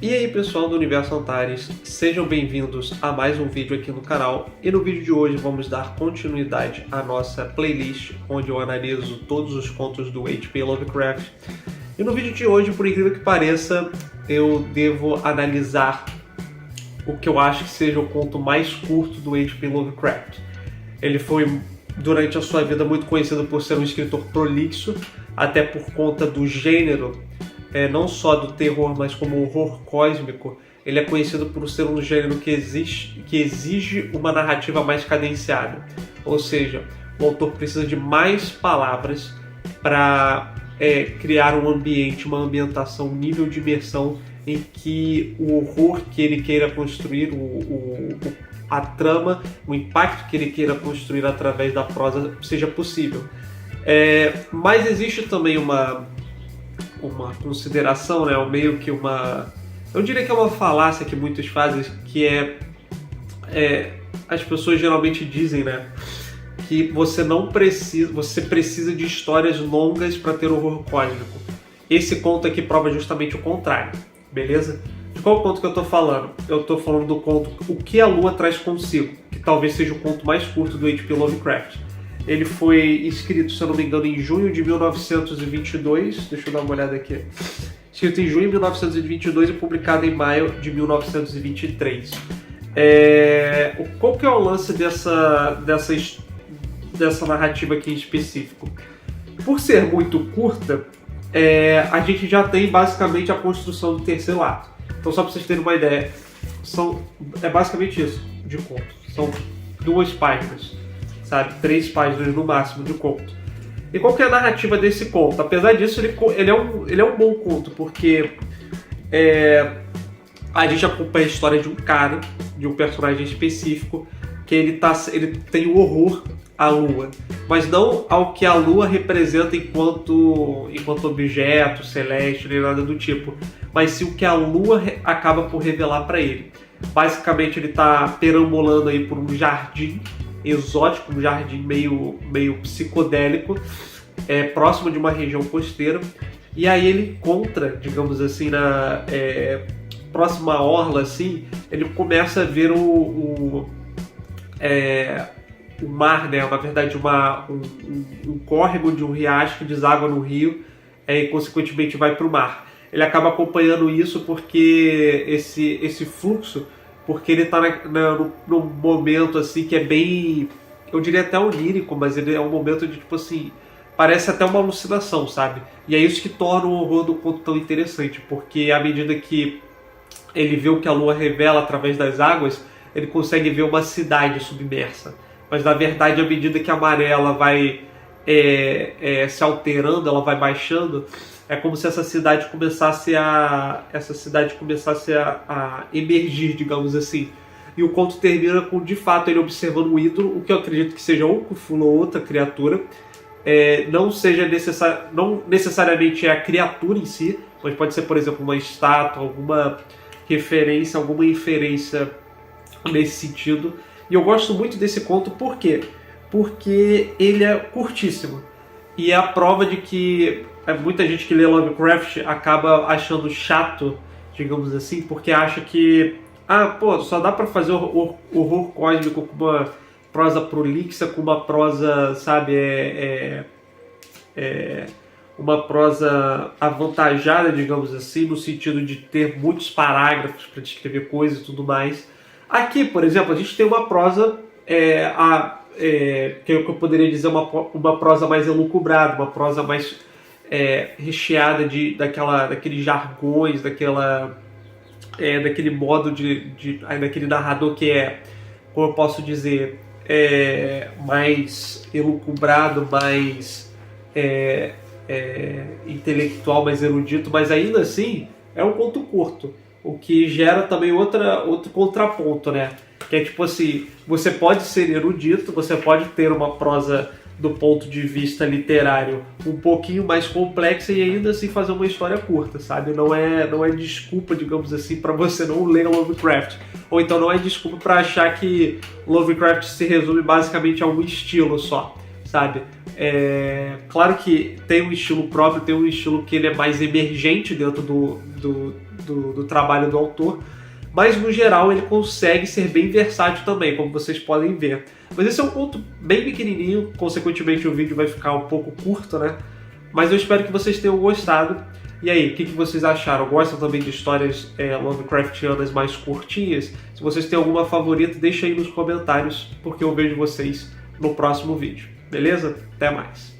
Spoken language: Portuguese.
E aí pessoal do Universo Antares, sejam bem-vindos a mais um vídeo aqui no canal. E no vídeo de hoje vamos dar continuidade à nossa playlist, onde eu analiso todos os contos do H.P. Lovecraft. E no vídeo de hoje, por incrível que pareça, eu devo analisar o que eu acho que seja o conto mais curto do H.P. Lovecraft. Ele foi, durante a sua vida, muito conhecido por ser um escritor prolixo, até por conta do gênero, não só do terror, mas como o horror cósmico. Ele é conhecido por ser um gênero que exige uma narrativa mais cadenciada. Ou seja, o autor precisa de mais palavras para criar um ambiente, uma ambientação, um nível de imersão em que o horror que ele queira construir, a trama, o impacto que ele queira construir através da prosa seja possível. Mas existe também uma consideração, né, meio que eu diria que é uma falácia que muitos fazem, que as pessoas geralmente dizem, né, que você precisa de histórias longas para ter horror cósmico. Esse conto aqui prova justamente o contrário, beleza? De qual conto que eu tô falando? Eu tô falando do conto O que a Lua Traz Consigo, que talvez seja o conto mais curto do H.P. Lovecraft. Ele foi escrito, se eu não me engano, em junho de 1922. Deixa eu dar uma olhada aqui. Escrito em junho de 1922 e publicado em maio de 1923. Qual que é o lance dessa narrativa aqui em específico? Por ser muito curta, a gente já tem basicamente a construção do terceiro ato. Então, só para vocês terem uma ideia, é basicamente isso de conto. São 2 páginas. Sabe, 3 páginas no máximo de conto. E qual que é a narrativa desse conto? Apesar disso, ele é um bom conto, porque a gente acompanha a história de um cara, de um personagem específico, que ele tem o horror à lua, mas não ao que a lua representa enquanto objeto celeste, nem nada do tipo, mas sim o que a lua acaba por revelar para ele. Basicamente, ele está perambulando aí por um jardim exótico, um jardim meio psicodélico, próximo de uma região costeira, e aí ele encontra, digamos assim, na próxima orla, assim, ele começa a ver o mar, né? Na verdade, um córrego de um riacho que deságua no rio e consequentemente vai para o mar. Ele acaba acompanhando isso porque esse fluxo, porque ele está num momento assim que é bem, eu diria até onírico, mas ele é um momento de tipo assim, parece até uma alucinação, sabe? E é isso que torna o horror do conto tão interessante, porque à medida que ele vê o que a lua revela através das águas, ele consegue ver uma cidade submersa. Mas na verdade, à medida que a maré ela vai se alterando, ela vai baixando, é como se essa cidade começasse a emergir, digamos assim. E o conto termina com, de fato, ele observando um ídolo, o que eu acredito que seja ou Cthulhu ou outra criatura. Não necessariamente é a criatura em si, mas pode ser, por exemplo, uma estátua, alguma referência, alguma inferência nesse sentido. E eu gosto muito desse conto, por quê? Porque ele é curtíssimo. E é a prova de que muita gente que lê Lovecraft acaba achando chato, digamos assim, porque acha que só dá pra fazer horror cósmico com uma prosa prolixa, com uma prosa, sabe, uma prosa avantajada, digamos assim, no sentido de ter muitos parágrafos para descrever coisas e tudo mais. Aqui, por exemplo, a gente tem uma prosa que eu poderia dizer uma prosa mais elucubrada, uma prosa mais recheada daqueles jargões, daquele modo daquele narrador que como eu posso dizer, mais elucubrado, mais intelectual, mais erudito, mas ainda assim é um conto curto, o que gera também outro contraponto, né? Que é tipo assim, você pode ser erudito, você pode ter uma prosa do ponto de vista literário um pouquinho mais complexa e ainda assim fazer uma história curta, sabe? Não é desculpa, digamos assim, para você não ler Lovecraft. Ou então não é desculpa para achar que Lovecraft se resume basicamente a um estilo só, sabe? Claro que tem um estilo próprio, tem um estilo que ele é mais emergente dentro do trabalho do autor, mas no geral ele consegue ser bem versátil também, como vocês podem ver. Mas esse é um conto bem pequenininho, consequentemente o vídeo vai ficar um pouco curto, né? Mas eu espero que vocês tenham gostado. E aí, o que vocês acharam? Gostam também de histórias Lovecraftianas mais curtinhas? Se vocês têm alguma favorita, deixa aí nos comentários, porque eu vejo vocês no próximo vídeo. Beleza? Até mais!